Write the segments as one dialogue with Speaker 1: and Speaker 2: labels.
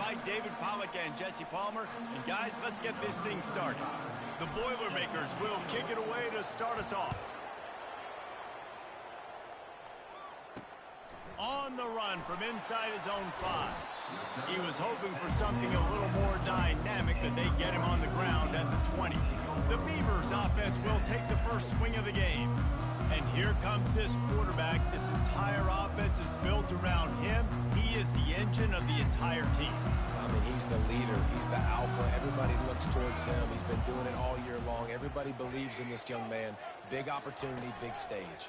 Speaker 1: night, David Pollock and Jesse Palmer. And guys, let's get this thing started. The Boilermakers will kick it away to start us off. On the run from inside his own 5. He was hoping for something a little more dynamic, that they get him on the ground at the 20. The Beavs offense will take the first swing of the game. And here comes this quarterback. This entire offense is built around him. He is the engine of the entire team.
Speaker 2: I mean, he's the leader. He's the alpha. Everybody looks towards him. He's been doing it all year long. Everybody believes in this young man. Big opportunity, big stage.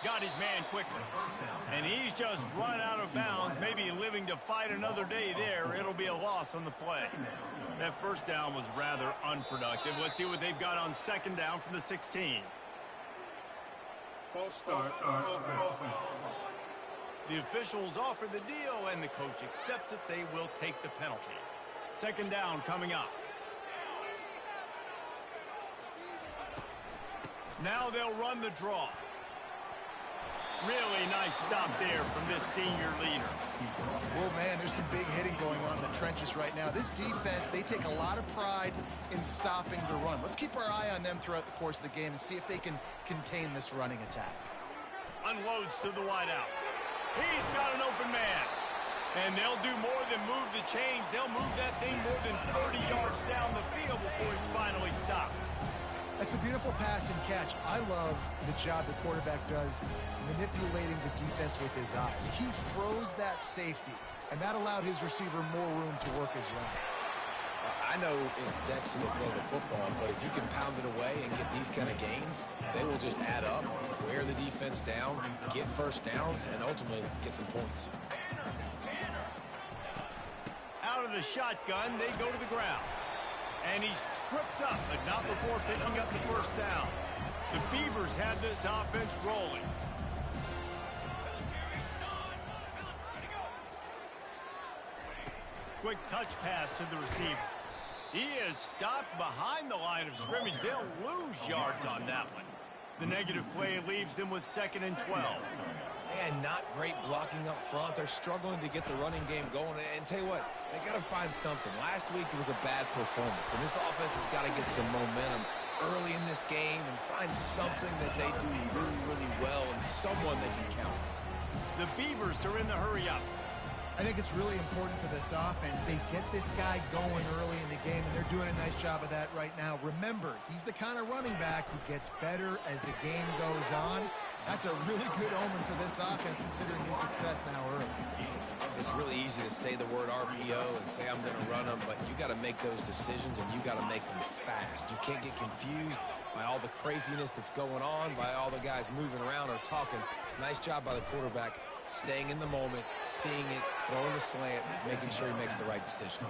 Speaker 1: Got his man quickly. And he's just run out of bounds, maybe living to fight another day there. It'll be a loss on the play. That first down was rather unproductive. Let's see what they've got on second down from the 16.
Speaker 3: False start.
Speaker 1: The officials offer the deal, and the coach accepts it. They will take the penalty. Second down coming up. Now they'll run the draw. Really nice stop there from this senior leader.
Speaker 4: Well, man, there's some big hitting going on in the trenches right now. This defense, they take a lot of pride in stopping the run. Let's keep our eye on them throughout the course of the game and see if they can contain this running attack.
Speaker 1: Unloads to the wideout. He's got an open man. And they'll do more than move the chains. They'll move that thing more than 30 yards down the field before he's finally stopped.
Speaker 4: That's a beautiful pass and catch. I love the job the quarterback does manipulating the defense with his eyes. He froze that safety, and that allowed his receiver more room to work his run.
Speaker 2: I know it's sexy to throw the football, but if you can pound it away and get these kind of gains, they will just add up, wear the defense down, get first downs, and ultimately get some points.
Speaker 1: Out of the shotgun, they go to the ground. And he's tripped up, but not before picking up the first down. The Beavs have this offense rolling. Quick touch pass to the receiver. He is stopped behind the line of scrimmage. They'll lose yards on that one. The negative play leaves them with 2nd and 12.
Speaker 2: Man, not great blocking up front. They're struggling to get the running game going. And tell you what, they got to find something. Last week it was a bad performance, and this offense has got to get some momentum early in this game and find something that they do really, really well and someone they can count.
Speaker 1: The Beavs are in the hurry up.
Speaker 4: I think it's really important for this offense. They get this guy going early in the game, and they're doing a nice job of that right now. Remember, he's the kind of running back who gets better as the game goes on. That's a really good omen for this offense, considering his success now early.
Speaker 2: It's really easy to say the word RPO and say I'm going to run them, but you got to make those decisions, and you got to make them fast. You can't get confused by all the craziness that's going on, by all the guys moving around or talking. Nice job by the quarterback, staying in the moment, seeing it, throwing the slant, making sure he makes the right decision.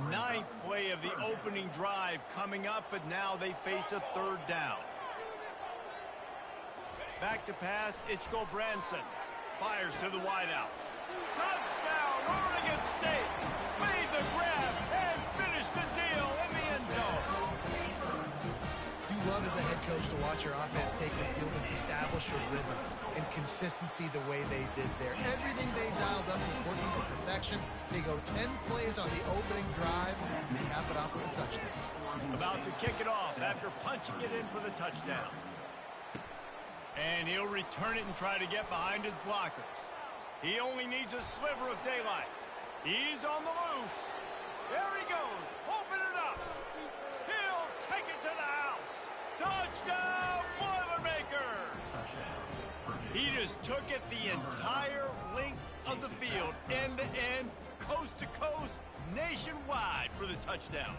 Speaker 1: Ninth play of the opening drive coming up, but now they face a 3rd down. Back to pass, it's Gobranson. Fires to the wideout. Touchdown, Oregon State! Made the grab and finished the deal in the end zone.
Speaker 4: You love as a head coach to watch your offense take the field and establish a rhythm and consistency the way they did there. Everything they dialed up was working to perfection. They go 10 plays on the opening drive and cap it off with a touchdown.
Speaker 1: About to kick it off after punching it in for the touchdown. And he'll return it and try to get behind his blockers. He only needs a sliver of daylight. He's on the loose. There he goes. Open it up. He'll take it to the house. Touchdown, Boilermakers! He just took it the entire length of the field, end to end, coast to coast, nationwide for the touchdown.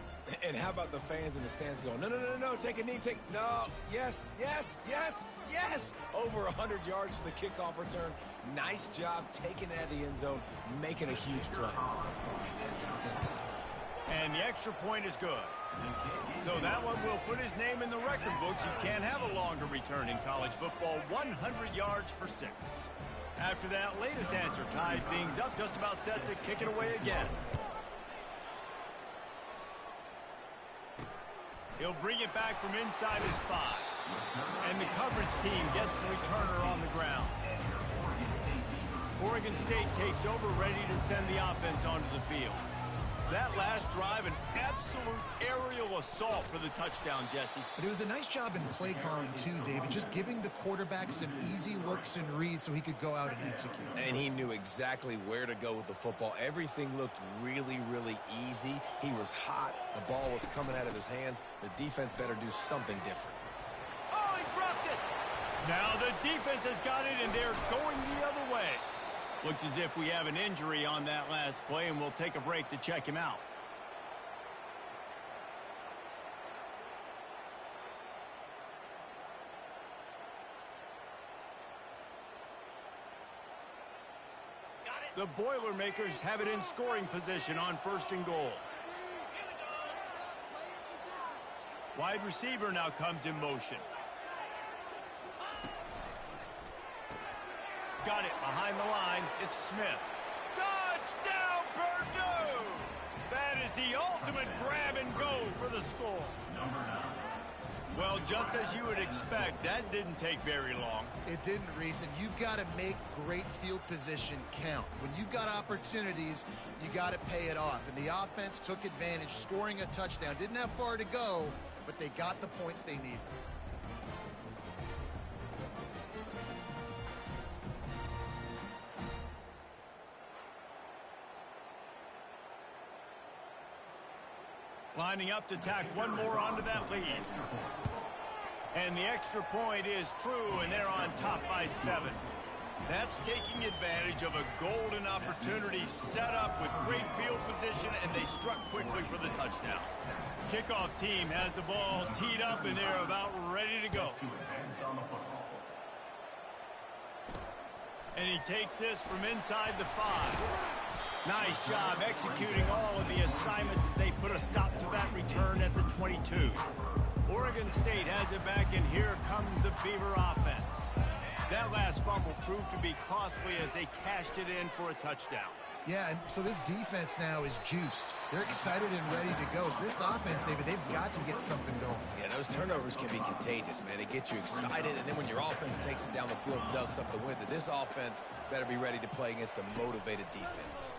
Speaker 2: And how about the fans in the stands going, no, no, no, no, take a knee, no, yes, yes, yes, yes. Over 100 yards to the kickoff return. Nice job taking it out of the end zone, making a huge play.
Speaker 1: And the extra point is good. So that one will put his name in the record books. You can't have a longer return in college football, 100 yards for 6. After that latest answer tied things up, just about set to kick it away again. He'll bring it back from inside his 5. And the coverage team gets the returner on the ground. Oregon State takes over, ready to send the offense onto the field. That last drive, an absolute aerial assault for the touchdown, Jesse.
Speaker 4: But it was a nice job in play calling too, David, just giving the quarterback some easy looks and reads so he could go out and execute.
Speaker 2: And he knew exactly where to go with the football. Everything looked really, really easy. He was hot. The ball was coming out of his hands. The defense better do something different.
Speaker 1: Oh, he dropped it! Now the defense has got it, and they're going the other way. Looks as if we have an injury on that last play, and we'll take a break to check him out. The Boilermakers have it in scoring position on 1st and goal. Wide receiver now comes in motion. Got it behind the line. It's Smith. Touchdown, Purdue! That is the ultimate grab and go for the score. Well, just as you would expect, that didn't take very long.
Speaker 4: It didn't, Reese, and you've got to make great field position count. When you've got opportunities, you got to pay it off. And the offense took advantage, scoring a touchdown. Didn't have far to go, but they got the points they needed.
Speaker 1: Lining up to tack one more onto that lead. And the extra point is true, and they're on top by 7. That's taking advantage of a golden opportunity set up with great field position, and they struck quickly for the touchdown. Kickoff team has the ball teed up, and they're about ready to go. And he takes this from inside the 5. Nice job executing all of the assignments as they put a stop to that return at the 22. Oregon State has it back, and here comes the Beaver offense. That last fumble proved to be costly as they cashed it in for a touchdown.
Speaker 4: Yeah, and so this defense now is juiced. They're excited and ready to go. So this offense, David, they've got to get something going.
Speaker 2: Yeah, those turnovers can be contagious, man. They get you excited, and then when your offense takes it down the field and does something with it, this offense better be ready to play against a motivated defense.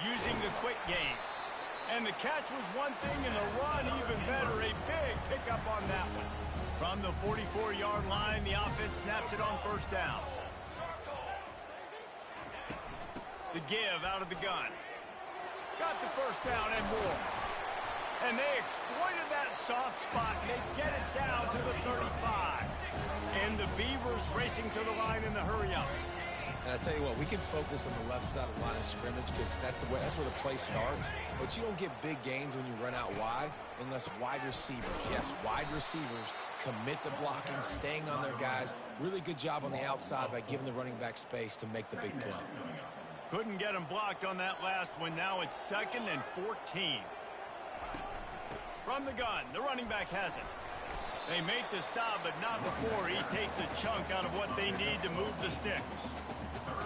Speaker 1: Using the quick game. And the catch was one thing, and the run even better. A big pickup on that one. From the 44-yard line, the offense snaps it on 1st down. The give out of the gun. Got the 1st down and more. And they exploited that soft spot, and they get it down to the 35. And the Beavers racing to the line in the hurry-up.
Speaker 2: And I tell you what, we can focus on the left side of the line of scrimmage because that's where the play starts. But you don't get big gains when you run out wide unless wide receivers, yes, wide receivers commit to blocking, staying on their guys. Really good job on the outside by giving the running back space to make the big play.
Speaker 1: Couldn't get him blocked on that last one. Now it's 2nd and 14. From the gun, the running back has it. They make the stop, but not before he takes a chunk out of what they need to move the sticks.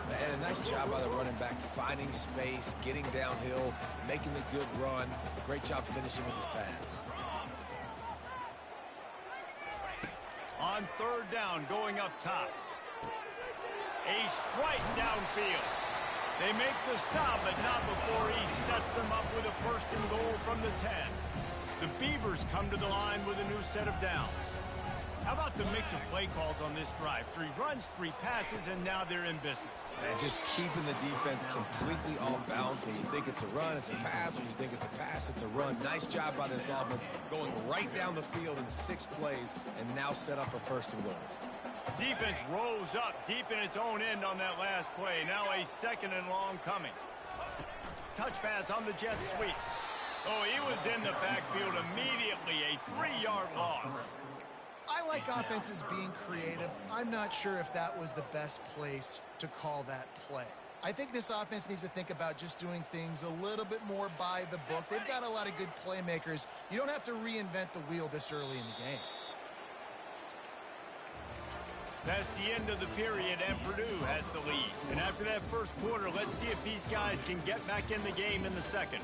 Speaker 2: And a nice job by the running back, finding space, getting downhill, making the good run. Great job finishing with his pads.
Speaker 1: On 3rd down, going up top. A strike downfield. They make the stop, but not before he sets them up with a 1st and goal from the 10. The Beavers come to the line with a new set of downs. How about the mix of play calls on this drive? 3 runs, 3 passes, and now they're in business.
Speaker 2: And just keeping the defense completely off balance. When you think it's a run, it's a pass. When you think it's a pass, it's a run. Nice job by this offense going right down the field in 6 plays and now set up for 1st and goal.
Speaker 1: Defense rose up deep in its own end on that last play. Now a 2nd and long coming. Touch pass on the jet sweep. Oh, he was in the backfield immediately. A 3-yard loss.
Speaker 4: I like offenses being creative. I'm not sure if that was the best place to call that play. I think this offense needs to think about just doing things a little bit more by the book. They've got a lot of good playmakers. You don't have to reinvent the wheel this early in the game.
Speaker 1: That's the end of the period, and Purdue has the lead. And after that 1st quarter, let's see if these guys can get back in the game in the 2nd.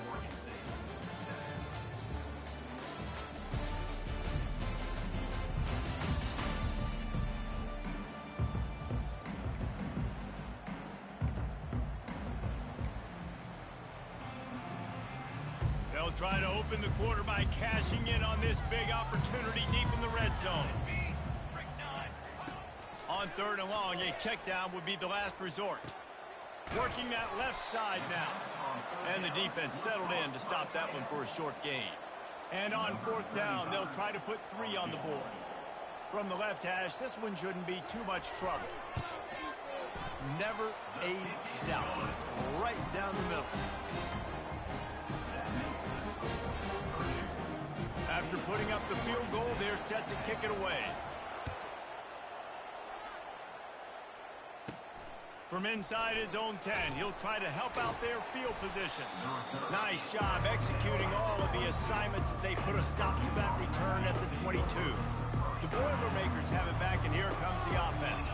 Speaker 1: try to open the quarter by cashing in on this big opportunity deep in the red zone. On 3rd and long, a check down would be the last resort. Working that left side now. And the defense settled in to stop that one for a short gain. And on 4th down, they'll try to put 3 on the board. From the left hash, this one shouldn't be too much trouble. Never a doubt. Right down the middle. After putting up the field goal, they're set to kick it away. From inside his own 10, he'll try to help out their field position. Nice job executing all of the assignments as they put a stop to that return at the 22. The Boilermakers have it back, and here comes the offense.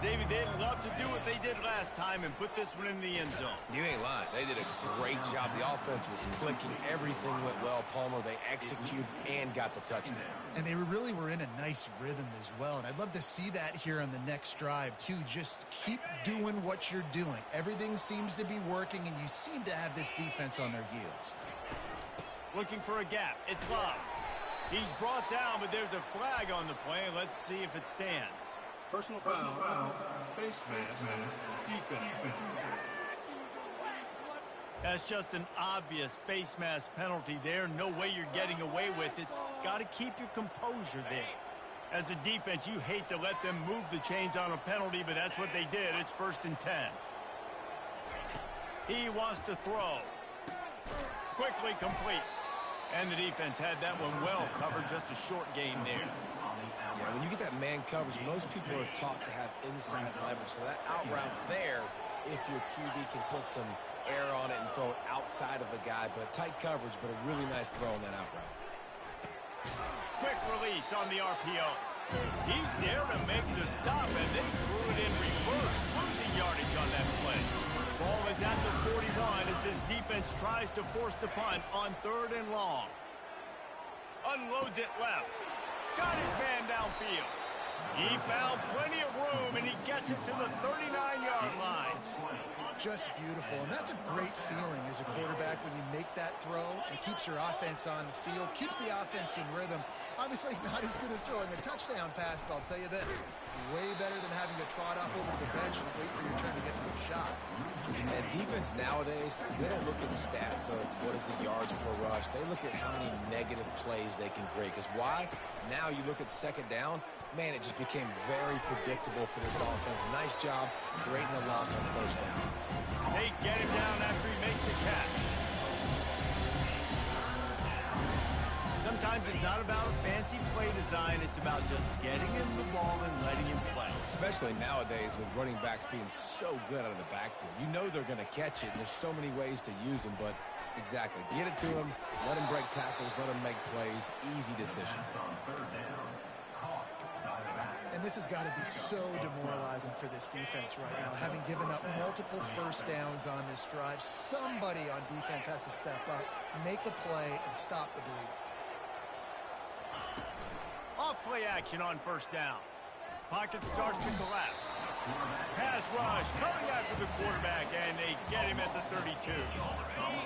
Speaker 1: David, they'd love to do what they did last time and put this one in the end zone.
Speaker 2: You ain't lying. They did a great job. The offense was clicking. Everything went well, Palmer. They executed and got the touchdown.
Speaker 4: And they really were in a nice rhythm as well. And I'd love to see that here on the next drive, too. Just keep doing what you're doing. Everything seems to be working, and you seem to have this defense on their heels.
Speaker 1: Looking for a gap. It's Love. He's brought down, but there's a flag on the play. Let's see if it stands.
Speaker 3: Personal foul, face mask, defense.
Speaker 1: That's just an obvious face mask penalty there. No way you're getting away with it. Got to keep your composure there. As a defense, you hate to let them move the chains on a penalty, but that's what they did. It's 1st and 10. He wants to throw. Quickly complete. And the defense had that one well covered. Just a short gain there.
Speaker 2: Yeah, when you get that man coverage, most people are taught to have inside leverage. So that out route's there if your QB can put some air on it and throw it outside of the guy. But tight coverage, but a really nice throw on that out route.
Speaker 1: Quick release on the RPO. He's there to make the stop, and they threw it in reverse, losing yardage on that play. Ball is at the 41 as this defense tries to force the punt on 3rd and long. Unloads it left. Got his man downfield. He found plenty of room, and he gets it to the 39-yard line.
Speaker 4: Just beautiful, and that's a great feeling as a quarterback when you make that throw. It keeps your offense on the field, keeps the offense in rhythm. Obviously not as good as throwing a touchdown pass, but I'll tell you this, way better than having to trot up over to the bench and wait for your turn to get to a shot.
Speaker 2: And defense nowadays, they don't look at stats of what is the yards per rush. They look at how many negative plays they can create. Because why? Now you look at 2nd down, man, it just became very predictable for this offense. Nice job creating the loss on 1st down.
Speaker 1: They get him down after he makes the catch. Sometimes it's not about a fancy play design. It's about just getting him the ball and letting him play.
Speaker 2: Especially nowadays with running backs being so good out of the backfield. You know they're going to catch it, and there's so many ways to use them. But exactly, get it to him, let him break tackles, let him make plays. Easy decision.
Speaker 4: And this has got to be so demoralizing for this defense right now. Having given up multiple 1st downs on this drive, somebody on defense has to step up, make a play, and stop the bleed.
Speaker 1: Off play action on 1st down. Pocket starts to collapse. Pass rush coming after the quarterback, and they get him at the 32.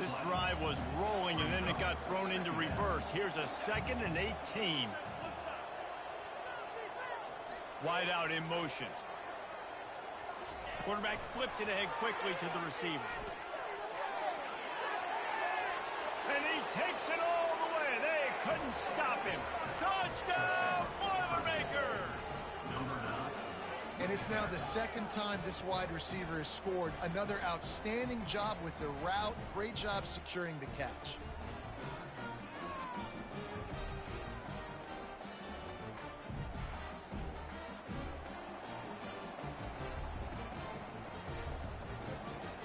Speaker 1: This drive was rolling, and then it got thrown into reverse. Here's a 2nd and 18. Wide out in motion. Quarterback flips it ahead quickly to the receiver. And he takes it all the way. They couldn't stop him. Touchdown, Boilermakers!
Speaker 4: And it's now the 2nd time this wide receiver has scored. Another outstanding job with the route. Great job securing the catch.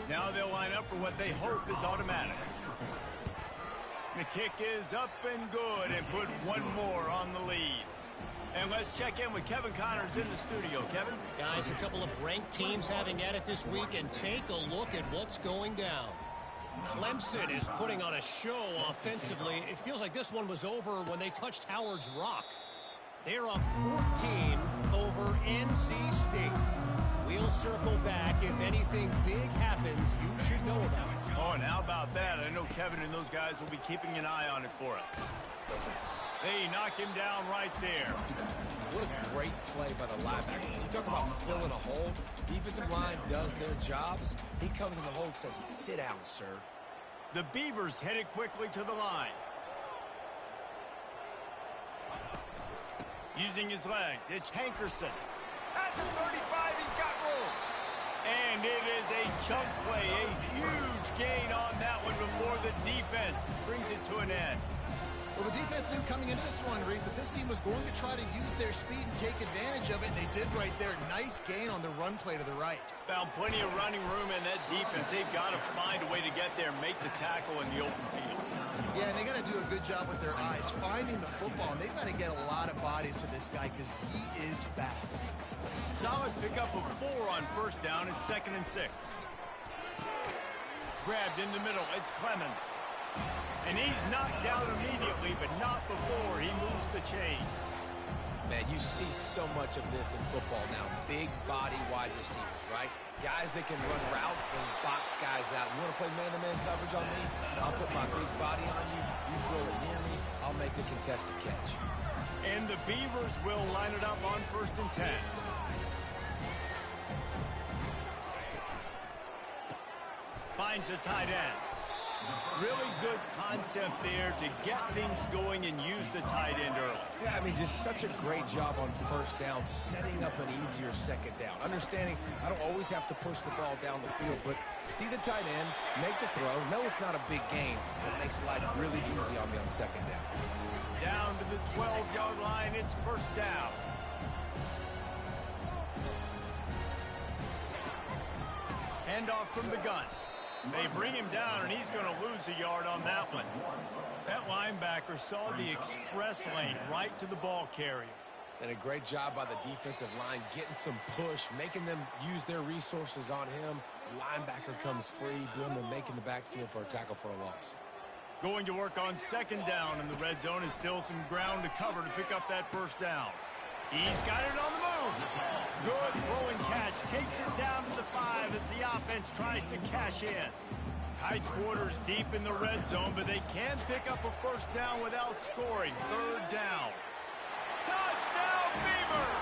Speaker 1: Now they'll line up for what they hope is automatic. The kick is up and good, and put one more on the lead. And let's check in with Kevin Connors in the studio. Kevin?
Speaker 5: Guys, a couple of ranked teams having at it this week, and take a look at what's going down. Clemson is putting on a show offensively. It feels like this one was over when they touched Howard's Rock. They're up 14 over NC State. We'll circle back. If anything big happens, you should know about it.
Speaker 1: Oh, and how about that? I know Kevin and those guys will be keeping an eye on it for us. They knock him down right there.
Speaker 2: What a great play by the linebacker. You talk about filling a hole. Defensive line does their jobs. He comes in the hole and says, sit down, sir.
Speaker 1: The Beavers headed quickly to the line. Using his legs, it's Hankerson. At the 35, he's got room. And it is a chunk play, a huge gain on that one before the defense brings it to an end.
Speaker 4: Well, the defense knew coming into this one, Reese, that this team was going to try to use their speed and take advantage of it, and they did right there. Nice gain on the run play to the right.
Speaker 1: Found plenty of running room in that defense. They've got to find a way to get there, make the tackle in the open field.
Speaker 4: Yeah, and they got to do a good job with their eyes, finding the football, and they've got to get a lot of bodies to this guy because he is fast.
Speaker 1: Solid pickup of 4 on first down and 2nd and 6. Grabbed in the middle, it's Clemens. And he's knocked down immediately, but not before he moves the chains.
Speaker 2: Man, you see so much of this in football now. Big body wide receivers, right? Guys that can run routes and box guys out. You want to play man-to-man coverage on me? I'll put my big body on you. You throw it near me, I'll make the contested catch.
Speaker 1: And the Beavers will line it up on 1st and 10. Finds a tight end. Really good concept there to get things going and use the tight end early.
Speaker 2: Yeah, I mean, just such a great job on first down, setting up an easier 2nd down. Understanding I don't always have to push the ball down the field, but see the tight end, make the throw. No, it's not a big gain, but it makes life really easy on me on 2nd down.
Speaker 1: Down to the 12-yard line, it's 1st down. Handoff from the gun. They bring him down, and he's going to lose a yard on that one. That linebacker saw the express lane right to the ball carrier.
Speaker 2: And a great job by the defensive line, getting some push, making them use their resources on him. Linebacker comes free, boom, and making the backfield for a tackle for a loss.
Speaker 1: Going to work on 2nd down, and the red zone is still some ground to cover to pick up that 1st down. He's got it on the move. Good throwing catch. Takes it down to the 5 as the offense tries to cash in. Tight quarters deep in the red zone, but they can pick up a 1st down without scoring. 3rd down. Touchdown, Beavers!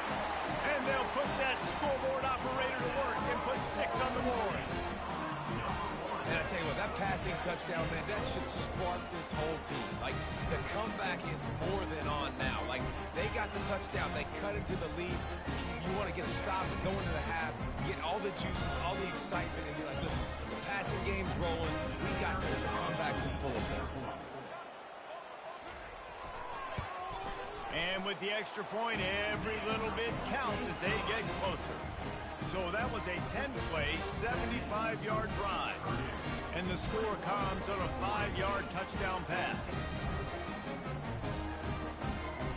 Speaker 1: And they'll put that scoreboard operator to work and put 6 on the board.
Speaker 2: And I tell you what, that passing touchdown, man, that should spark this whole team. Like, the comeback is more than on now. Like, they got the touchdown. They cut into the lead. You want to get a stop and go into the half, get all the juices, all the excitement, and be like, listen, the passing game's rolling. We got this. The comeback's in full effect.
Speaker 1: And with the extra point, every little bit counts as they get closer. So that was a 10-play, 75-yard drive. And the score comes on a 5-yard touchdown pass.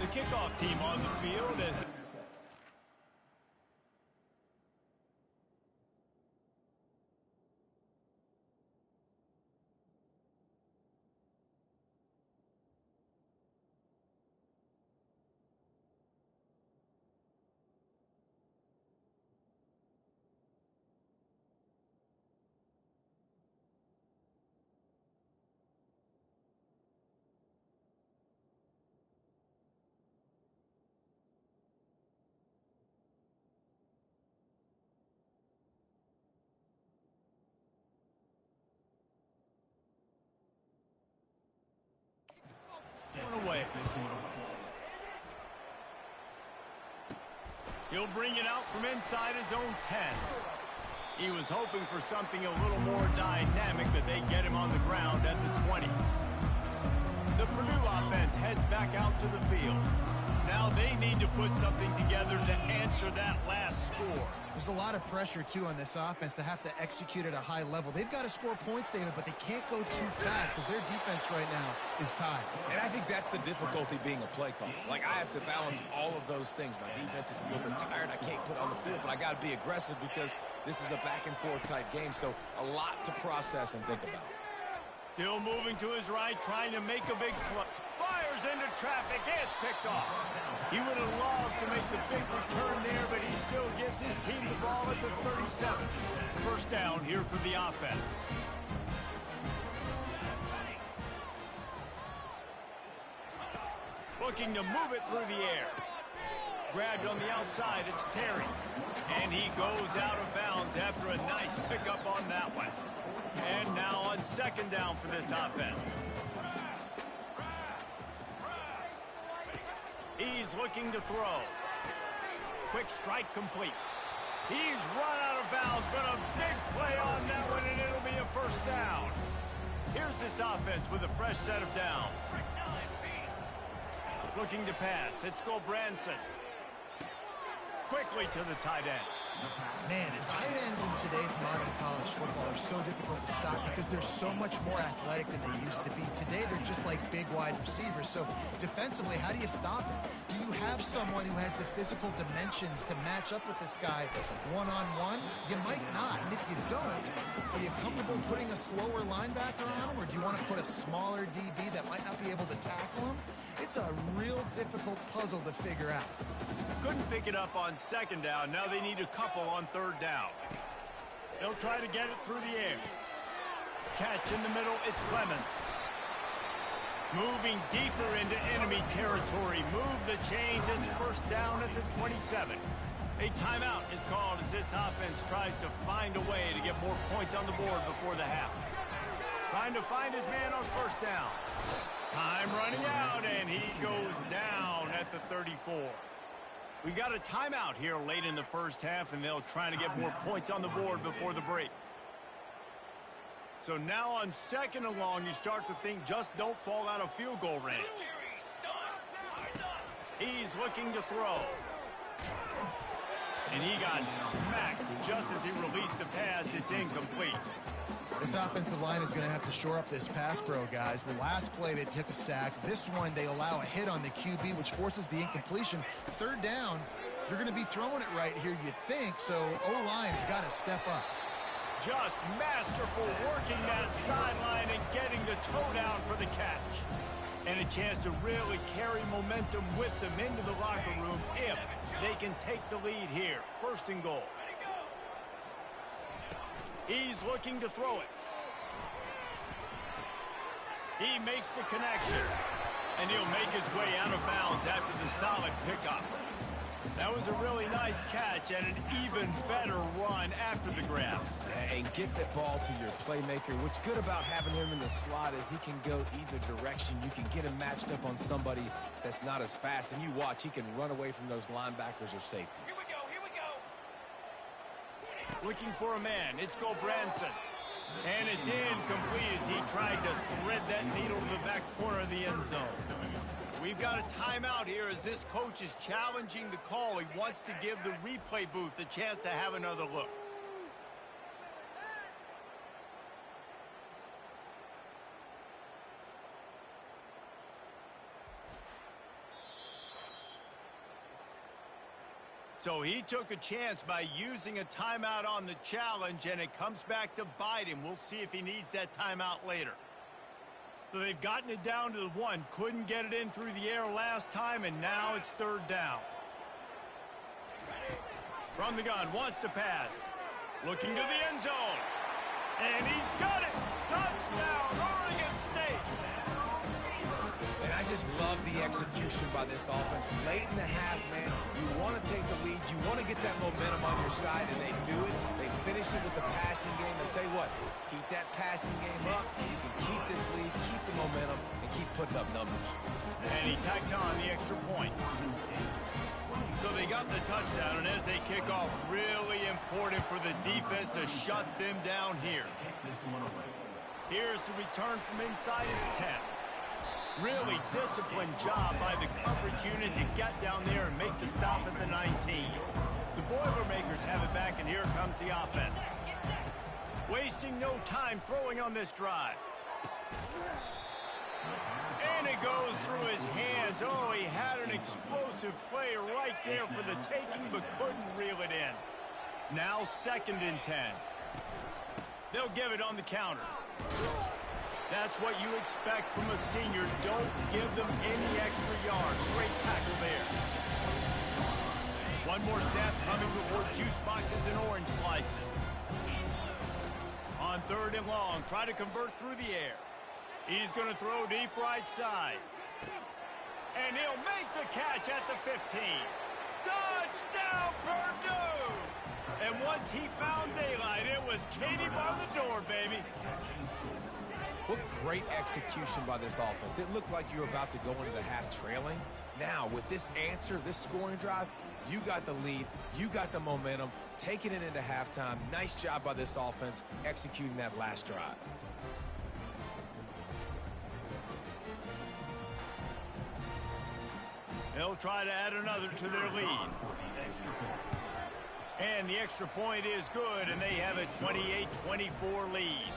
Speaker 1: The kickoff team on the field as... away. He'll bring it out from inside his own 10. He was hoping for something a little more dynamic, but they get him on the ground at the 20. The Purdue offense heads back out to the field. Now they need to put something together to answer that last score.
Speaker 4: There's a lot of pressure, too, on this offense to have to execute at a high level. They've got to score points, David, but they can't go too fast because their defense right now is tied.
Speaker 2: And I think that's the difficulty being a play caller. Like, I have to balance all of those things. My defense is a little bit tired. I can't put on the field, but I got to be aggressive because this is a back-and-forth type game, so a lot to process and think about.
Speaker 1: Still moving to his right, trying to make a big play. Fires into traffic. It's picked off. He would have loved to make the big return there, but he still gives his team the ball at the first down here for the offense. Looking to move it through the air. Grabbed on the outside, it's Terry. And he goes out of bounds after a nice pickup on that one. And now on second down for this offense. He's looking to throw. Quick strike complete. He's run out of bounds, but a big play on that one, and it'll be a first down. Here's this offense with a fresh set of downs. Looking to pass. It's Branson. Quickly to the tight end.
Speaker 4: Man, and tight ends in today's modern college football are so difficult to stop because they're so much more athletic than they used to be. Today, they're just like big wide receivers. So defensively, how do you stop it? Do you have someone who has the physical dimensions to match up with this guy one-on-one? You might not. And if you don't, are you comfortable putting a slower linebacker on him? Or do you want to put a smaller DB that might not be able to tackle him? It's a real difficult puzzle to figure out.
Speaker 1: Couldn't pick it up on second down. Now they need a couple on third down. They'll try to get it through the air. Catch in the middle, it's Clemens. Moving deeper into enemy territory. Move the chains. It's first down at the 27. A timeout is called as this offense tries to find a way to get more points on the board before the half. Trying to find his man on first down. Time running out, and he goes down at the 34. We got a timeout here late in the first half, and they'll try to get more points on the board before the break. So now on second and long, you start to think just don't fall out of field goal range. He's looking to throw. And he got smacked just as he released the pass. It's incomplete.
Speaker 4: This offensive line is going to have to shore up this pass pro, guys. The last play, they took a sack. This one, they allow a hit on the QB, which forces the incompletion. Third down, you're going to be throwing it right here, you think. So O-line's got to step up.
Speaker 1: Just masterful working that sideline and getting the toe down for the catch. And a chance to really carry momentum with them into the locker room if they can take the lead here. First and goal. He's looking to throw it. He makes the connection. And he'll make his way out of bounds after the solid pickup. That was a really nice catch and an even better run after the grab.
Speaker 2: And get that ball to your playmaker. What's good about having him in the slot is he can go either direction. You can get him matched up on somebody that's not as fast. And you watch, he can run away from those linebackers or safeties.
Speaker 1: Here we go. Looking for a man. It's Branson. And it's incomplete as he tried to thread that needle to the back corner of the end zone. We've got a timeout here as this coach is challenging the call. He wants to give the replay booth a chance to have another look. So he took a chance by using a timeout on the challenge, and it comes back to bite him. We'll see if he needs that timeout later. So they've gotten it down to the one. Couldn't get it in through the air last time, and now it's third down. From the gun, wants to pass. Looking to the end zone. And he's got it. Touchdown, Oregon State.
Speaker 2: And I just love the execution by this offense. Late in the half, man, you want to take the lead. You want to get that momentum on your side, and they do it. They finish it with the passing game. I'll tell you what, keep that passing game up. You can keep this lead, keep the momentum, and keep putting up numbers.
Speaker 1: And he tacked on the extra point. So they got the touchdown, and as they kick off, really important for the defense to shut them down here. Here's the return from inside his 10. Really disciplined job by the coverage unit to get down there and make the stop at the 19. The Boilermakers have it back, and here comes the offense. Wasting no time throwing on this drive. And it goes through his hands. Oh, he had an explosive play right there for the taking, but couldn't reel it in. Now second and 10. They'll give it on the counter. That's what you expect from a senior. Don't give them any extra yards. Great tackle there. One more snap coming before juice boxes and orange slices. On 3rd and long, try to convert through the air. He's going to throw deep right side. And he'll make the catch at the 15. Touchdown, Purdue! And once he found daylight, it was Katie bar the door, baby.
Speaker 2: What great execution by this offense. It looked like you were about to go into the half trailing. Now, with this answer, this scoring drive, you got the lead, you got the momentum, taking it into halftime. Nice job by this offense executing that last drive.
Speaker 1: They'll try to add another to their lead. And the extra point is good, and they have a 28-24 lead.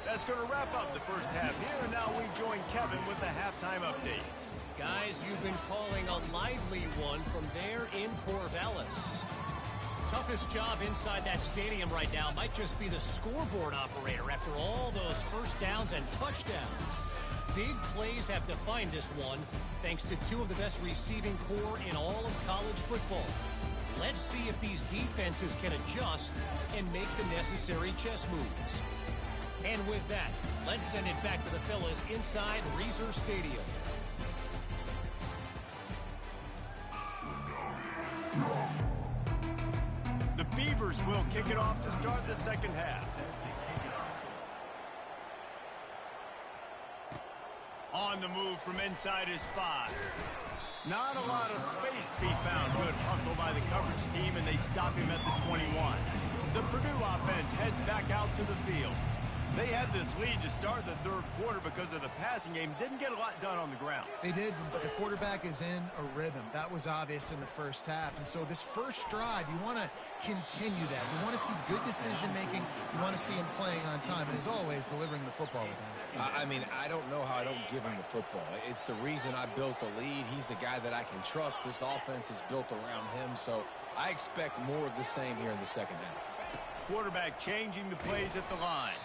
Speaker 1: That's going to wrap up the first half here, and now we join Kevin with the halftime update.
Speaker 5: Guys, you've been calling a lively one from there in Corvallis. Toughest job inside that stadium right now might just be the scoreboard operator after all those first downs and touchdowns. Big plays have defined this one, thanks to two of the best receiving corps in all of college football. Let's see if these defenses can adjust and make the necessary chess moves. And with that, let's send it back to the fellas inside Reser Stadium.
Speaker 1: The Beavs will kick it off to start the second half. On the move from inside his 5. Not a lot of space to be found. Good hustle by the coverage team, and they stop him at the 21. The Purdue offense heads back out to the field. They had this lead to start the third quarter because of the passing game. Didn't get a lot done on the ground.
Speaker 4: They did, but the quarterback is in a rhythm. That was obvious in the first half. And so this first drive, you want to continue that. You want to see good decision-making. You want to see him playing on time. And as always, delivering the football with that.
Speaker 2: I mean, I don't know how I don't give him the football. It's the reason I built the lead. He's the guy that I can trust. This offense is built around him. So I expect more of the same here in the second half.
Speaker 1: Quarterback changing the plays at the line.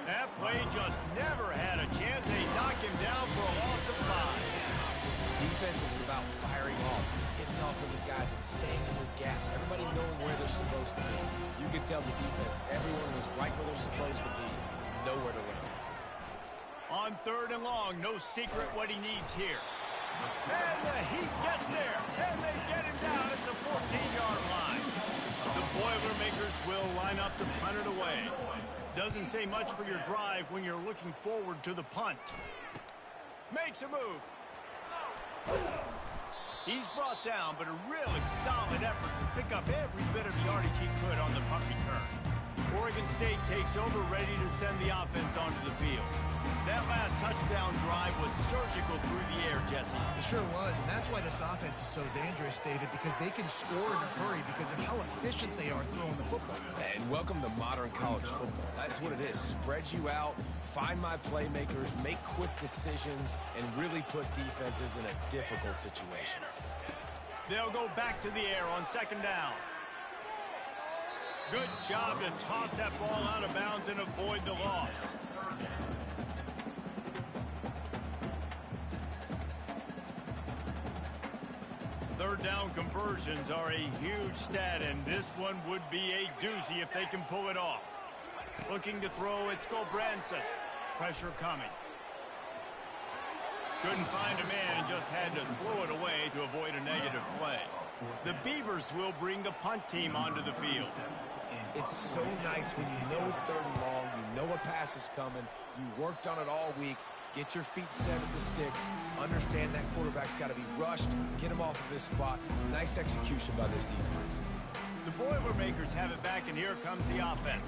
Speaker 1: That play just never had a chance. They knock him down for a loss of 5.
Speaker 2: Defense is about firing off, hitting the offensive guys and staying in their gaps. Everybody knowing where they're supposed to be. You can tell the defense, everyone was right where they're supposed to be. Nowhere to run.
Speaker 1: On 3rd and long, no secret what he needs here. And the Heat gets there, and they get him down at the 14-yard line. The Boilermakers will line up to punt it away. Doesn't say much for your drive when you're looking forward to the punt. Makes a move. He's brought down, but a really solid effort to pick up every bit of yardage he could on the punt return. Oregon State takes over, ready to send the offense onto the field. That last touchdown drive was surgical through the air, Jesse.
Speaker 4: It sure was, and that's why this offense is so dangerous, David, because they can score in a hurry because of how efficient they are throwing the football.
Speaker 2: And welcome to modern college football. That's what it is. Spread you out, find my playmakers, make quick decisions, and really put defenses in a difficult situation.
Speaker 1: They'll go back to the air on 2nd down. Good job to toss that ball out of bounds and avoid the loss. Third down conversions are a huge stat, and this one would be a doozy if they can pull it off. Looking to throw, it's Gulbranson. Pressure coming. Couldn't find a man and just had to throw it away to avoid a negative play. The Beavs will bring the punt team onto the field.
Speaker 2: It's so nice when you know it's 3rd and long, you know a pass is coming, you worked on it all week, get your feet set at the sticks, understand that quarterback's got to be rushed, get him off of his spot. Nice execution by this defense.
Speaker 1: The Boilermakers have it back, and here comes the offense.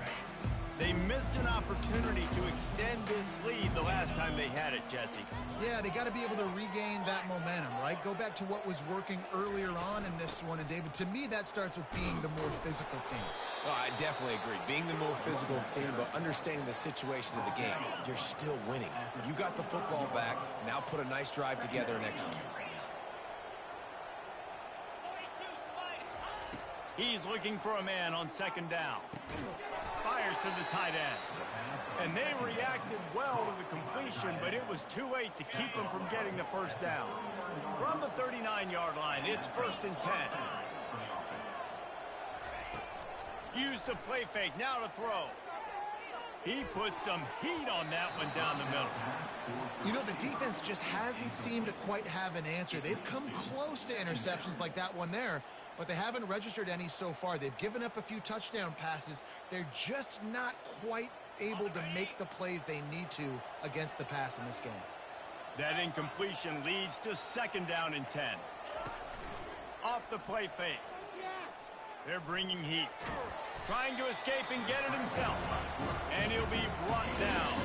Speaker 1: They missed an opportunity to extend this lead the last time they had it, Jesse.
Speaker 4: Yeah, they got to be able to regain that momentum, right? Go back to what was working earlier on in this one. And, David, to me, that starts with being the more physical team.
Speaker 2: Well, I definitely agree. Being the more physical team, but understanding the situation of the game. You're still winning. You got the football back. Now put a nice drive together and execute.
Speaker 1: He's looking for a man on 2nd down. Fires to the tight end. And they reacted well to the completion, but it was too late to keep him from getting the first down. From the 39-yard line, it's 1st and 10. Use the play fake, now to throw. He put some heat on that one down the middle.
Speaker 4: You know, the defense just hasn't seemed to quite have an answer. They've come close to interceptions like that one there, but they haven't registered any so far. They've given up a few touchdown passes. They're just not quite able to make the plays they need to against the pass in this game.
Speaker 1: That incompletion leads to 2nd down and 10. Off the play fake. They're bringing heat. Trying to escape and get it himself. And he'll be brought down.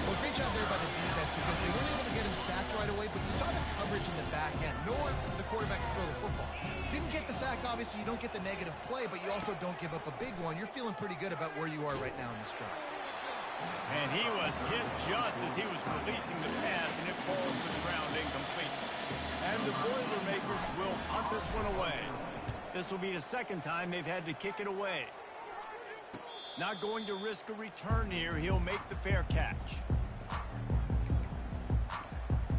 Speaker 4: Well, great job there by the defense because they weren't able to get him sacked right away, but you saw the coverage in the back end. Nowhere for the quarterback to throw the football. Didn't get the sack, obviously. You don't get the negative play, but you also don't give up a big one. You're feeling pretty good about where you are right now in this drive.
Speaker 1: And he was hit just as he was releasing the pass, and it falls to the ground incomplete. And the Boilermakers will punt this one away. This will be the 2nd time they've had to kick it away. Not going to risk a return here. He'll make the fair catch.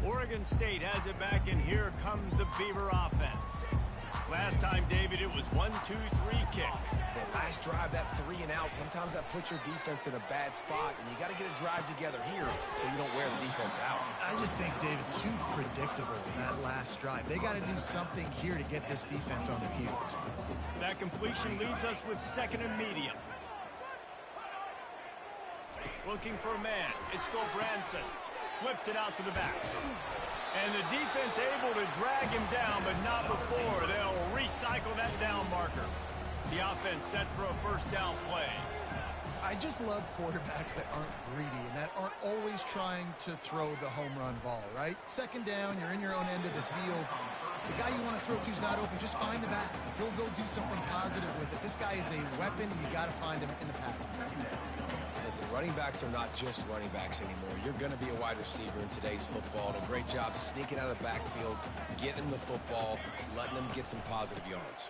Speaker 1: Oregon State has it back, and here comes the Beaver offense. Last time, David, it was 1-2-3 kick.
Speaker 2: That nice drive, that 3 and out. Sometimes that puts your defense in a bad spot, and you got to get a drive together here so you don't wear the defense out.
Speaker 4: I just think, David, too predictable in that last drive. They got to do something here to get this defense on their heels.
Speaker 1: That completion leaves us with 2nd and medium. Looking for a man. It's Branson. Flips it out to the back. And the defense able to drag him down, but not before. They'll recycle that down marker. The offense set for a 1st down play.
Speaker 4: I just love quarterbacks that aren't greedy and that aren't always trying to throw the home run ball, right? 2nd down, you're in your own end of the field. The guy you want to throw to is not open. Just find the back. He'll go do something positive with it. This guy is a weapon. You got to find him in the passing.
Speaker 2: Listen, running backs are not just running backs anymore. You're going to be a wide receiver in today's football. And a great job sneaking out of the backfield, getting the football, letting them get some positive yards.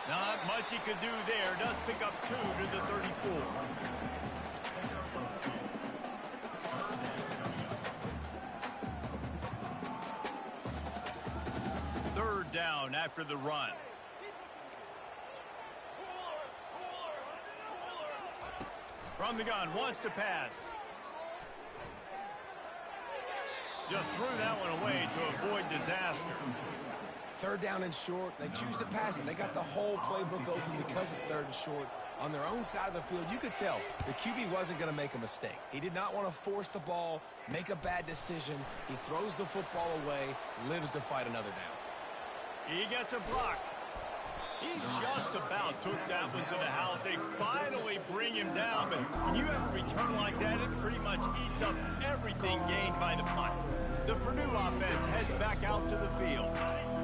Speaker 1: Not much he could do there. Does pick up 2 to the 34. Third down after the run. From the gun, wants to pass. Just threw that one away to avoid disaster.
Speaker 2: 3rd down and short. They choose to pass it. They got the whole playbook open because it's 3rd and short. On their own side of the field, you could tell the QB wasn't going to make a mistake. He did not want to force the ball, make a bad decision. He throws the football away, lives to fight another down.
Speaker 1: He gets a block. He just about took that one to the house. They finally bring him down, but when you have a return like that, it pretty much eats up everything gained by the punt. The Purdue offense heads back out to the field.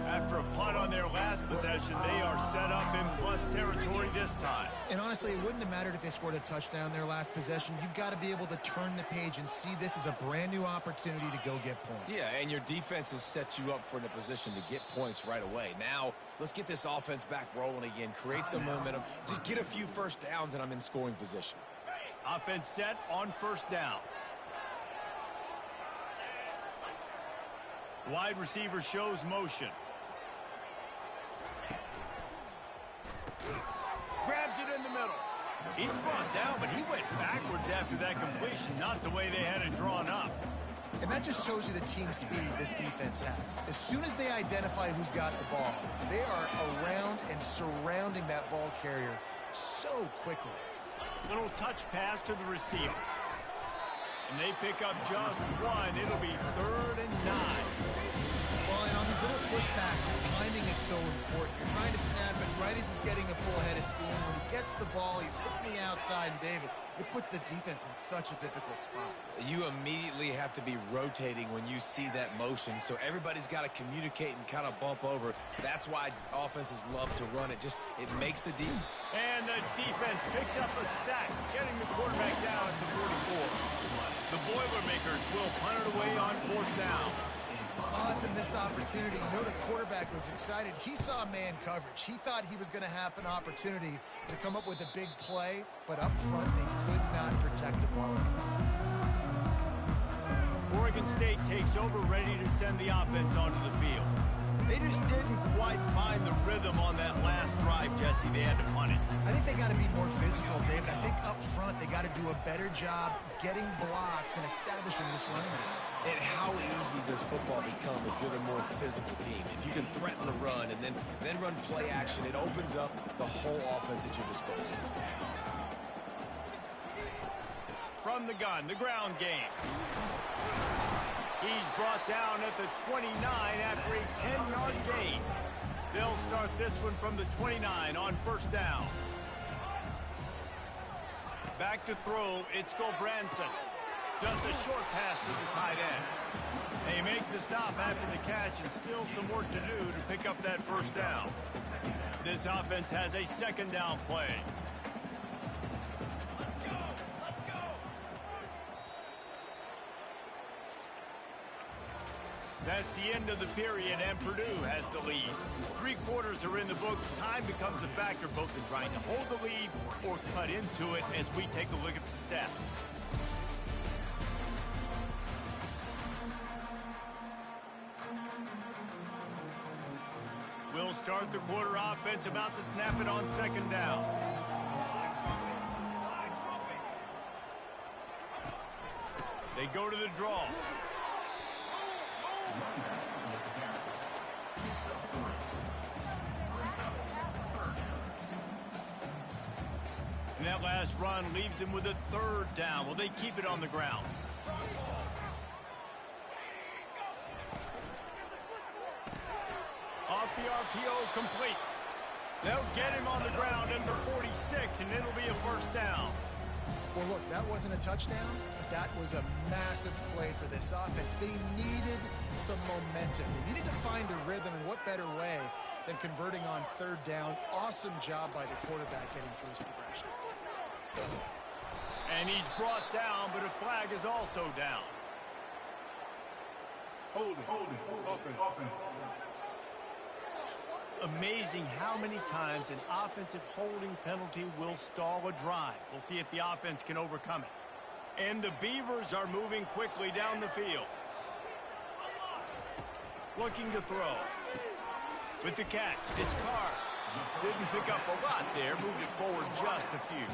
Speaker 1: After a punt on their last possession, they are set up in plus territory this time.
Speaker 4: And honestly, it wouldn't have mattered if they scored a touchdown their last possession. You've got to be able to turn the page and see this as a brand new opportunity to go get points.
Speaker 2: Yeah, and your defense has set you up for a position to get points right away. Now, let's get this offense back rolling again, create some momentum, just get a few 1st downs, and I'm in scoring position.
Speaker 1: Offense set on 1st down. Wide receiver shows motion. Grabs it in the middle. He's brought down, but he went backwards after that completion, not the way they had it drawn up.
Speaker 4: And that just shows you the team speed this defense has. As soon as they identify who's got the ball, they are around and surrounding that ball carrier so quickly.
Speaker 1: Little touch pass to the receiver. And they pick up just 1. It'll be 3rd and 9.
Speaker 4: Well, and on these little push passes, timing is so important. You're trying to snap it right as he's getting a full head of steam. When he gets the ball, he's hitting the outside, and David, it puts the defense in such a difficult spot.
Speaker 2: You immediately have to be rotating when you see that motion, so everybody's got to communicate and kind of bump over. That's why offenses love to run it. It makes the defense.
Speaker 1: And the defense picks up a sack, getting the quarterback down at the 44. The Boilermakers will punt it away on 4th down.
Speaker 4: Oh, it's a missed opportunity. You know the quarterback was excited. He saw man coverage. He thought he was going to have an opportunity to come up with a big play, but up front they could not protect him well enough.
Speaker 1: Oregon State takes over, ready to send the offense onto the field. They just didn't quite find the rhythm on that last drive, Jesse. obviously they had to punt it.
Speaker 4: I think they got to be more physical, David. I think up front they got to do a better job getting blocks and establishing this running game.
Speaker 2: And how easy does football become if you're the more physical team? If you can threaten the run and then run play action, it opens up the whole offense at your disposal.
Speaker 1: From the gun, the ground game. He's brought down at the 29 after a 10-yard gain. They'll start this one from the 29 on first down. Back to throw, it's Gulbranson. Just a short pass to the tight end. They make the stop after the catch and still some work to do to pick up that first down. This offense has a second down play. That's the end of the period, and Purdue has the lead. 3 quarters are in the books. Time becomes a factor both in trying to hold the lead or cut into it as we take a look at the stats. We'll start the quarter offense about to snap it on second down. They go to the draw. And that last run leaves him with a third down. Will they keep it on the ground? Off the RPO, complete. They'll get him on the ground under 46, and it'll be a first down.
Speaker 4: Well, look, that wasn't a touchdown, but that was a massive play for this offense. They needed some momentum. They needed to find a rhythm, and what better way than converting on third down. Awesome job by the quarterback getting through his progression.
Speaker 1: And he's brought down, but a flag is also down.
Speaker 3: Hold it, offense.
Speaker 1: Amazing how many times an offensive holding penalty will stall a drive. We'll see if the offense can overcome it. And the Beavers are moving quickly down the field. Looking to throw. With the catch, it's Carr. Didn't pick up a lot there, moved it forward just a few.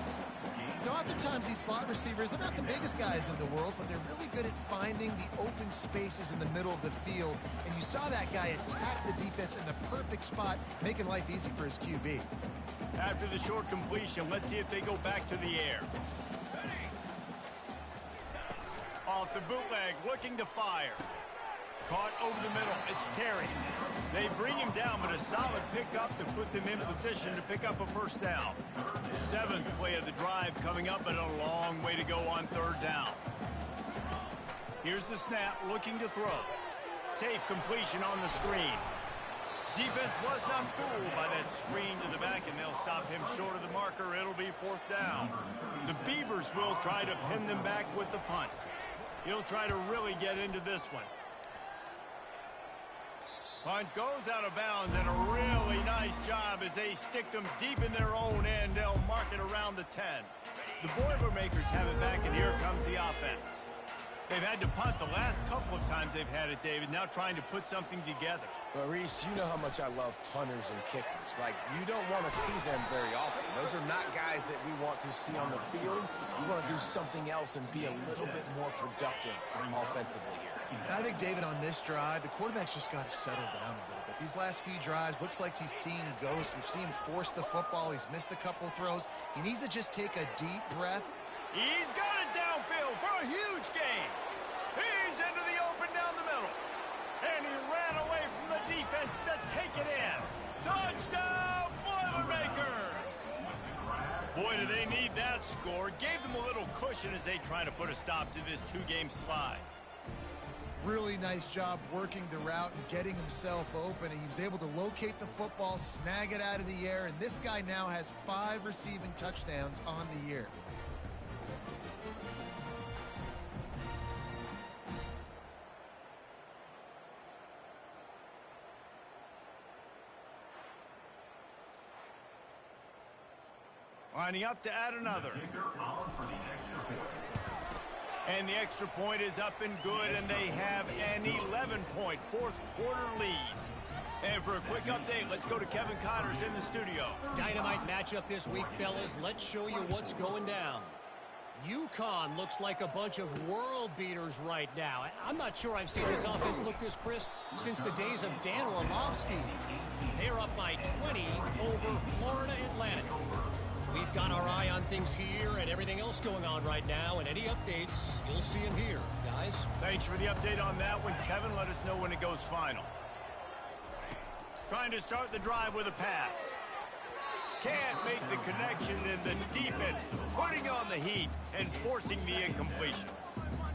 Speaker 4: You know, oftentimes these slot receivers, they're not the biggest guys in the world, but they're really good at finding the open spaces in the middle of the field. And you saw that guy attack the defense in the perfect spot, making life easy for his QB.
Speaker 1: After the short completion, let's see if they go back to the air. Off the bootleg, looking to fire. Caught over the middle. It's Terry. They bring him down, but a solid pickup to put them in position to pick up a first down. 7th play of the drive coming up, but a long way to go on third down. Here's the snap, looking to throw. Safe completion on the screen. Defense was not fooled by that screen to the back, and they'll stop him short of the marker. It'll be fourth down. The Beavers will try to pin them back with the punt. He'll try to really get into this one. Punt goes out of bounds, and a really nice job as they stick them deep in their own end. They'll mark it around the 10. The Boilermakers have it back, and here comes the offense. They've had to punt the last couple of times they've had it, David, now trying to put something together.
Speaker 2: Well, Reese, you know how much I love punters and kickers. Like, you don't want to see them very often. Those are not guys that we want to see on the field. We want to do something else and be a little bit more productive offensively here.
Speaker 4: I think, David, on this drive, the quarterback's just got to settle down a little bit. These last few drives, looks like he's seeing ghosts. We've seen him force the football. He's missed a couple throws. He needs to just take a deep breath.
Speaker 1: He's got it downfield for a huge gain. He's into the open down the middle. And he ran away from the defense to take it in. Touchdown, Boilermakers! Boy, do they need that score. Gave them a little cushion as they try to put a stop to this 2-game slide.
Speaker 4: Really nice job working the route and getting himself open. And he was able to locate the football, snag it out of the air, and this guy now has 5 receiving touchdowns on the year.
Speaker 1: Lining up to add another. And the extra point is up and good, and they have an 11-point fourth quarter lead. And for a quick update, let's go to Kevin Connors in the studio.
Speaker 5: Dynamite matchup this week, fellas. Let's show you what's going down. UConn looks like a bunch of world beaters right now. I'm not sure I've seen this offense look this crisp since the days of Dan Orlovsky. They're up by 20 over Florida Atlantic. We've got our eye on things here and everything else going on right now, and any updates, you'll see them here, guys.
Speaker 1: Thanks for the update on that one, Kevin. Let us know when it goes final. Trying to start the drive with a pass. Can't make the connection, and the defense putting on the heat and forcing the incompletion.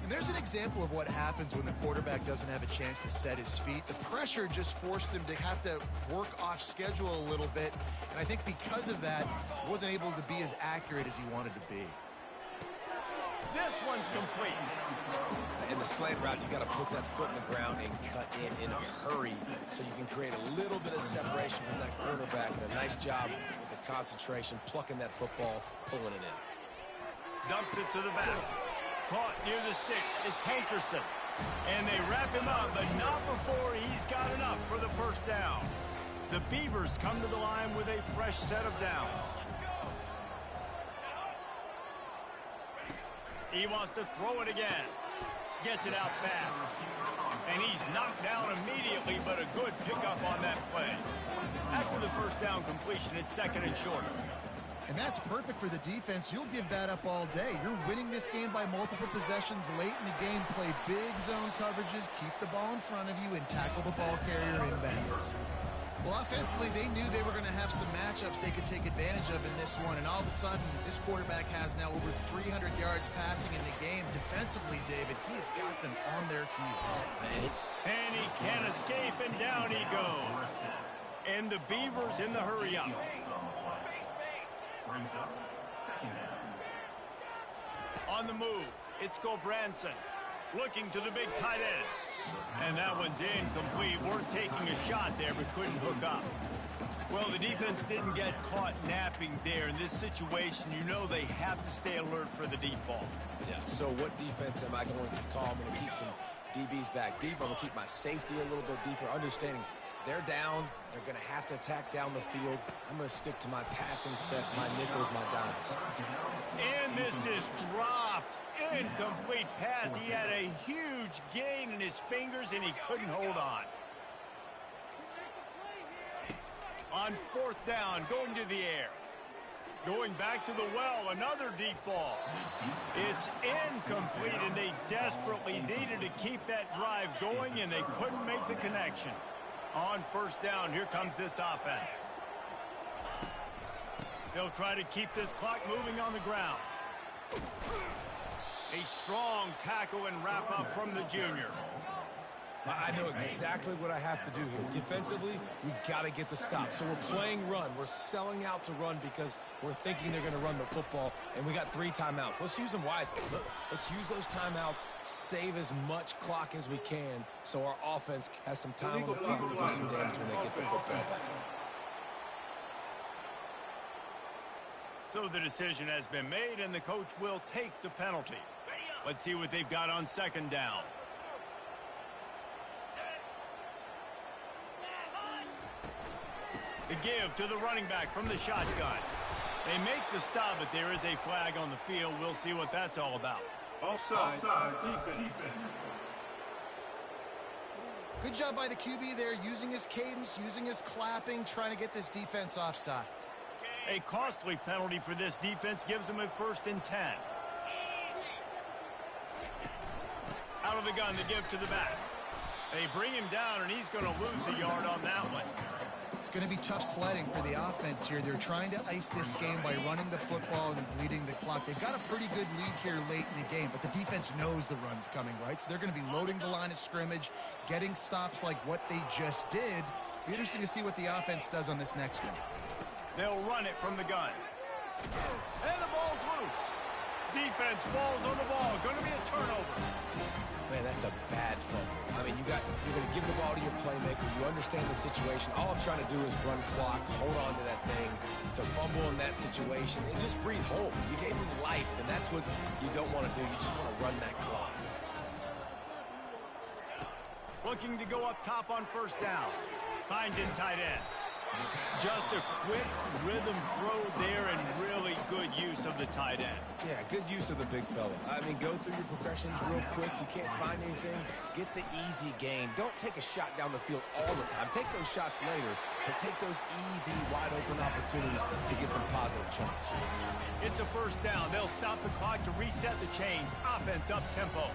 Speaker 4: And there's an example of what happens when the quarterback doesn't have a chance to set his feet. The pressure just forced him to have to work off schedule a little bit, and I think because of that, he wasn't able to be as accurate as he wanted to be.
Speaker 1: This one's complete.
Speaker 2: In the slant route, you got to put that foot in the ground and cut in a hurry so you can create a little bit of separation from that quarterback, and a nice job with the concentration, plucking that football, pulling it in.
Speaker 1: Dumps it to the back. Caught near the sticks. It's Hankerson. And they wrap him up, but not before he's got enough for the first down. The Beavers come to the line with a fresh set of downs. He wants to throw it again. Gets it out fast. And he's knocked down immediately, but a good pickup on that play. After the first down completion, it's second and short.
Speaker 4: And that's perfect for the defense. You'll give that up all day. You're winning this game by multiple possessions late in the game. Play big zone coverages, keep the ball in front of you, and tackle the ball carrier inbounds. Well, offensively, they knew they were going to have some matchups they could take advantage of in this one, and all of a sudden, this quarterback has now over 300 yards passing in the game. Defensively, David, he has got them on their heels.
Speaker 1: And he can't escape, and down he goes. And the Beavers in the hurry-up. On the move, it's Gobranson, looking to the big tight end. And that one's incomplete. Worth taking a shot there, but couldn't hook up. Well, the defense didn't get caught napping there. In this situation, you know they have to stay alert for the deep ball.
Speaker 2: Yeah, so what defense am I going to call? I'm going to keep some DBs back deep. I'm going to keep my safety a little bit deeper, understanding they're down. They're going to have to attack down the field. I'm going to stick to my passing sets, my nickels, my dimes.
Speaker 1: And this is dropped. Incomplete pass. He had a huge gain in his fingers, and he couldn't hold on. On fourth down, going to the air. Going back to the well, another deep ball. It's incomplete, and they desperately needed to keep that drive going, and they couldn't make the connection. On first down, here comes this offense. They'll try to keep this clock moving on the ground. A strong tackle and wrap up from the junior.
Speaker 2: I know exactly what I have to do here. Defensively, we got to get the stop. So we're playing run. We're selling out to run because we're thinking they're going to run the football, and we got 3 timeouts. Let's use them wisely. Let's use those timeouts, save as much clock as we can so our offense has some time on the clock to do some damage when they get the football back.
Speaker 1: So the decision has been made, and the coach will take the penalty. Let's see what they've got on second down. The give to the running back from the shotgun. They make the stop, but there is a flag on the field. We'll see what that's all about.
Speaker 3: Offside defense.
Speaker 4: Good job by the QB there, using his cadence, using his clapping, trying to get this defense offside.
Speaker 1: A costly penalty for this defense gives them a 1st and 10. Out of the gun, the give to the back. They bring him down, and he's going to lose a yard on that one.
Speaker 4: It's going to be tough sledding for the offense here. They're trying to ice this game by running the football and bleeding the clock. They've got a pretty good lead here late in the game, but the defense knows the run's coming, right? So they're going to be loading the line of scrimmage, getting stops like what they just did. Be interesting to see what the offense does on this next one.
Speaker 1: They'll run it from the gun. And the ball's loose. Defense falls on the ball. Going to be a turnover.
Speaker 2: Man, that's a bad fumble. I mean, you're going to give the ball to your playmaker. You understand the situation. All I'm trying to do is run clock, hold on to that thing. To fumble in that situation and just breathe hope. You gave him life, and that's what you don't want to do. You just want to run that clock.
Speaker 1: Looking to go up top on first down. Finds his tight end. Just a quick rhythm throw there and really good use of the tight end.
Speaker 2: Yeah, good use of the big fella. I mean, go through your progressions real quick. You can't find anything. Get the easy gain. Don't take a shot down the field all the time. Take those shots later, but take those easy, wide-open opportunities to get some positive change.
Speaker 1: It's a first down. They'll stop the clock to reset the chains. Offense up-tempo.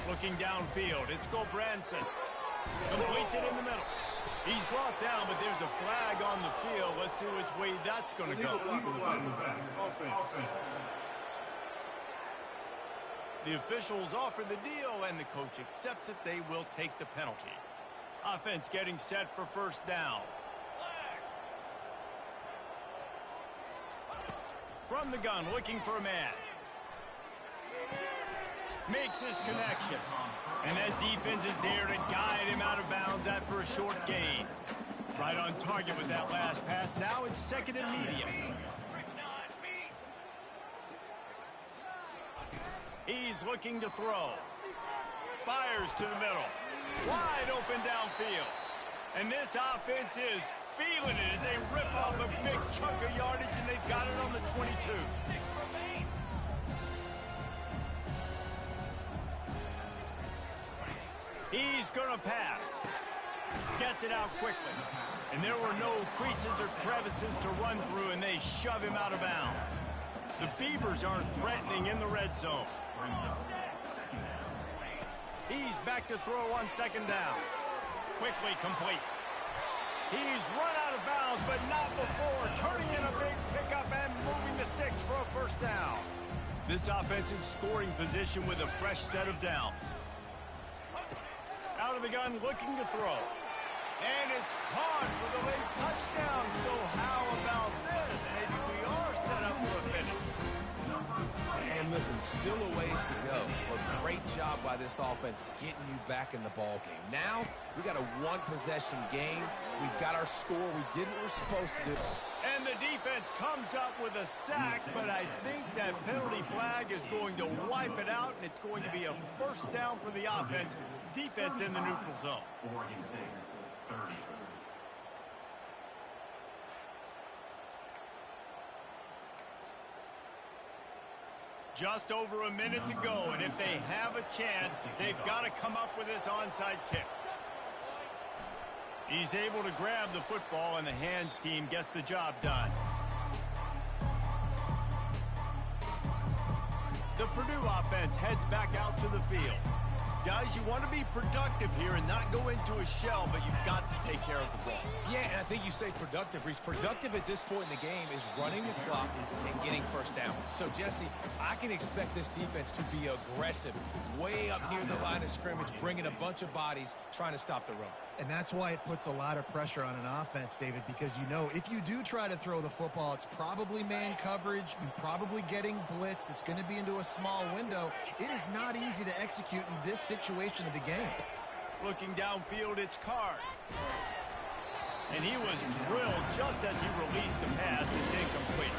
Speaker 1: Looking downfield. It's Branson. Completes it in the middle. He's brought down, but there's a flag on the field. Let's see which way that's going to go. The officials offer the deal, and the coach accepts it. They will take the penalty. Offense getting set for first down. From the gun, looking for a man. Makes his connection. And that defense is there to guide him out of bounds after a short gain. Right on target with that last pass. Now it's second and medium. He's looking to throw. Fires to the middle. Wide open downfield. And this offense is feeling it as they rip off a big chunk of yardage, and they've got it on the 22. He's going to pass. Gets it out quickly. And there were no creases or crevices to run through, and they shove him out of bounds. The Beavers aren't threatening in the red zone. He's back to throw on second down. Quickly complete. He's run out of bounds, but not before. Turning in a big pickup and moving the sticks for a first down. This offense in scoring position with a fresh set of downs. Out of the gun, looking to throw. And it's caught for the late touchdown. So how about this? Maybe we are set up for a finish.
Speaker 2: And listen, still a ways to go. But great job by this offense getting you back in the ball game. Now, we got a one-possession game. We got our score. We did what we're supposed to do.
Speaker 1: And the defense comes up with a sack, but I think that penalty flag is going to wipe it out, and it's going to be a first down for the offense. Defense in the neutral zone. Just over a minute to go, and if they have a chance, they've got to come up with this onside kick. He's able to grab the football, and the hands team gets the job done. The Purdue offense heads back out to the field. Guys, you want to be productive here and not go into a shell, but you've got to take care of the ball.
Speaker 2: Yeah, and I think you say productive, Reese. Productive at this point in the game is running the clock and getting first down. So, Jesse, I can expect this defense to be aggressive, way up near the line of scrimmage, bringing a bunch of bodies, trying to stop the run.
Speaker 4: And that's why it puts a lot of pressure on an offense, David, because you know if you do try to throw the football, it's probably man coverage. You're probably getting blitzed. It's going to be into a small window. It is not easy to execute in this situation of the game.
Speaker 1: Looking downfield, it's Card. And he was drilled just as he released the pass. It's incomplete.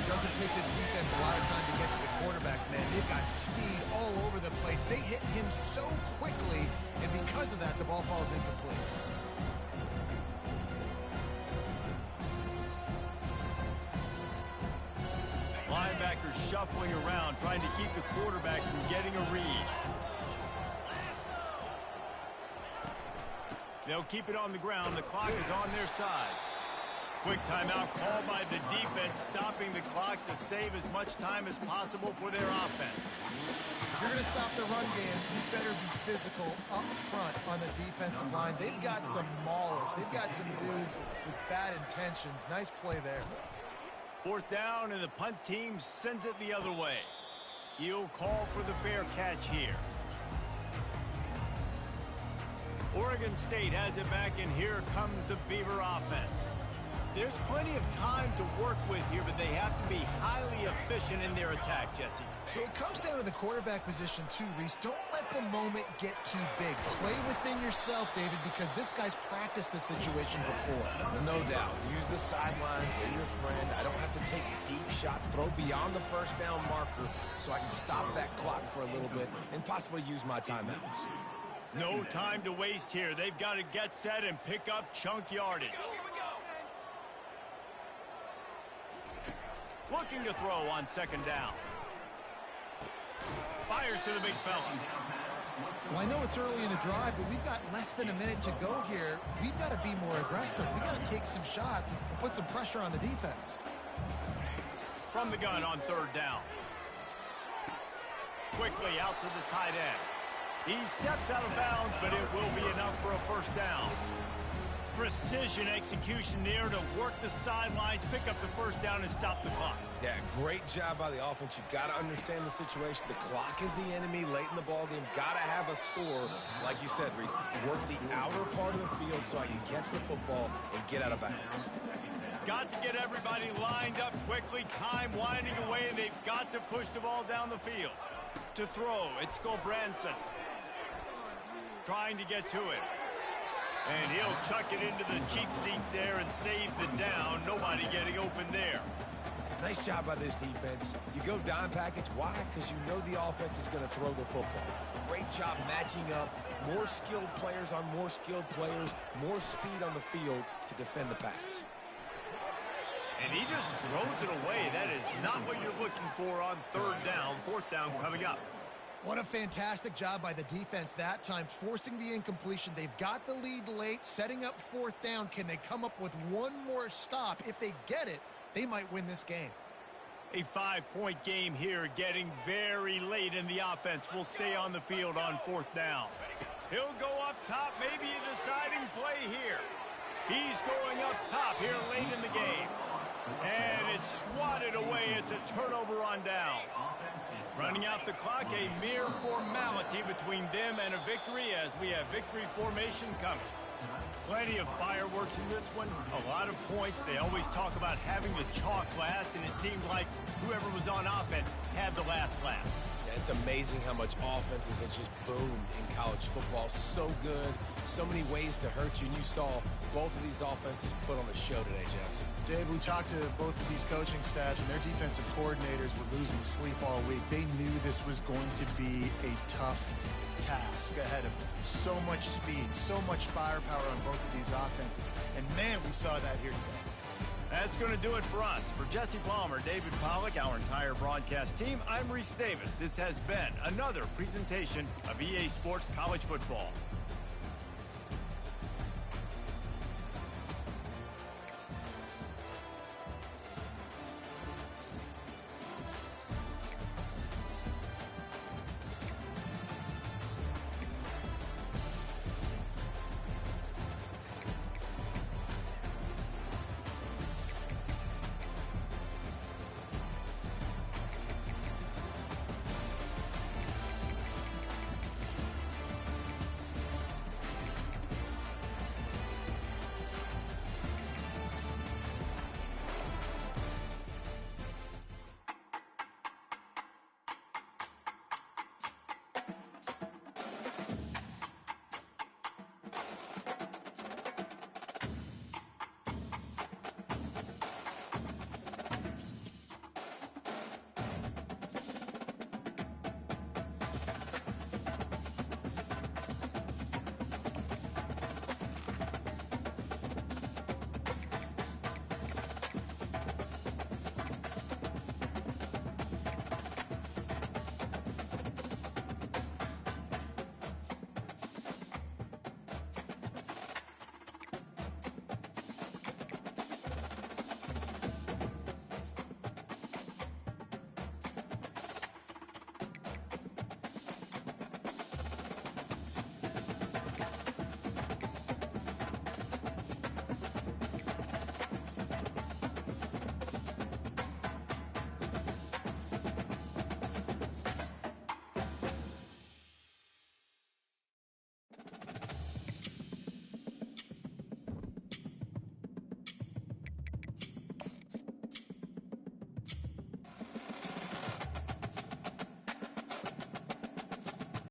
Speaker 4: It doesn't take this defense a lot of time to get to the quarterback, man. They've got speed all over the place. They hit him so quickly, and because of that, the ball falls incomplete.
Speaker 1: Linebackers shuffling around, trying to keep the quarterback from getting a read. They'll keep it on the ground. The clock is on their side. Quick timeout called by the defense, stopping the clock to save as much time as possible for their offense.
Speaker 4: If you're going to stop the run game, you better be physical up front on the defensive line. They've got some maulers. They've got some dudes with bad intentions. Nice play there.
Speaker 1: Fourth down, and the punt team sends it the other way. He'll call for the fair catch here. Oregon State has it back, and here comes the Beaver offense. There's plenty of time to work with here, but they have to be highly efficient in their attack, Jesse.
Speaker 4: So it comes down to the quarterback position too, Reese. Don't let the moment get too big. Play within yourself, David, because this guy's practiced this situation before.
Speaker 2: No doubt. Use the sidelines. They're your friend. I don't have to take deep shots. Throw beyond the first down marker so I can stop that clock for a little bit and possibly use my timeouts.
Speaker 1: No time to waste here. They've got to get set and pick up chunk yardage. Looking to throw on second down. Fires to the big fella.
Speaker 4: Well, I know it's early in the drive, but we've got less than a minute to go here. We've got to be more aggressive. We've got to take some shots and put some pressure on the defense.
Speaker 1: From the gun on third down. Quickly out to the tight end. He steps out of bounds, but it will be enough for a first down. Precision execution there to work the sidelines, pick up the first down, and stop the clock.
Speaker 2: Yeah, great job by the offense. You got to understand the situation. The clock is the enemy late in the ballgame. Got to have a score. Like you said, Reese, work the outer part of the field so I can catch the football and get out of bounds.
Speaker 1: Got to get everybody lined up quickly. Time winding away, and they've got to push the ball down the field. To throw, it's Branson. Trying to get to it. And he'll chuck it into the cheap seats there and save the down. Nobody getting open there.
Speaker 2: Nice job by this defense. You go dime package. Why? Because you know the offense is going to throw the football. Great job matching up. More skilled players on more skilled players. More speed on the field to defend the pass.
Speaker 1: And he just throws it away. That is not what you're looking for on third down. Fourth down coming up.
Speaker 4: What a fantastic job by the defense that time, forcing the incompletion. They've got the lead late, setting up fourth down. Can they come up with one more stop? If they get it, they might win this game.
Speaker 1: A 5-point game here, getting very late in the offense. Will stay on the field on fourth down. He'll go up top, maybe a deciding play here. He's going up top here late in the game. And it's swatted away. It's a turnover on downs. Running out the clock, a mere formality between them and a victory as we have victory formation coming. Plenty of fireworks in this one, a lot of points. They always talk about having the chalk last, and it seemed like whoever was on offense had the last laugh.
Speaker 2: Yeah, it's amazing how much offenses have just boomed in college football. So good, so many ways to hurt you, and you saw both of these offenses put on a show today, Jess.
Speaker 4: Dave, we talked to both of these coaching staffs, and their defensive coordinators were losing sleep all week. They knew this was going to be a tough task ahead of them. So much speed, so much firepower on both of these offenses. And, man, we saw that here today.
Speaker 1: That's going to do it for us. For Jesse Palmer, David Pollack, our entire broadcast team, I'm Reese Davis. This has been another presentation of EA Sports College Football.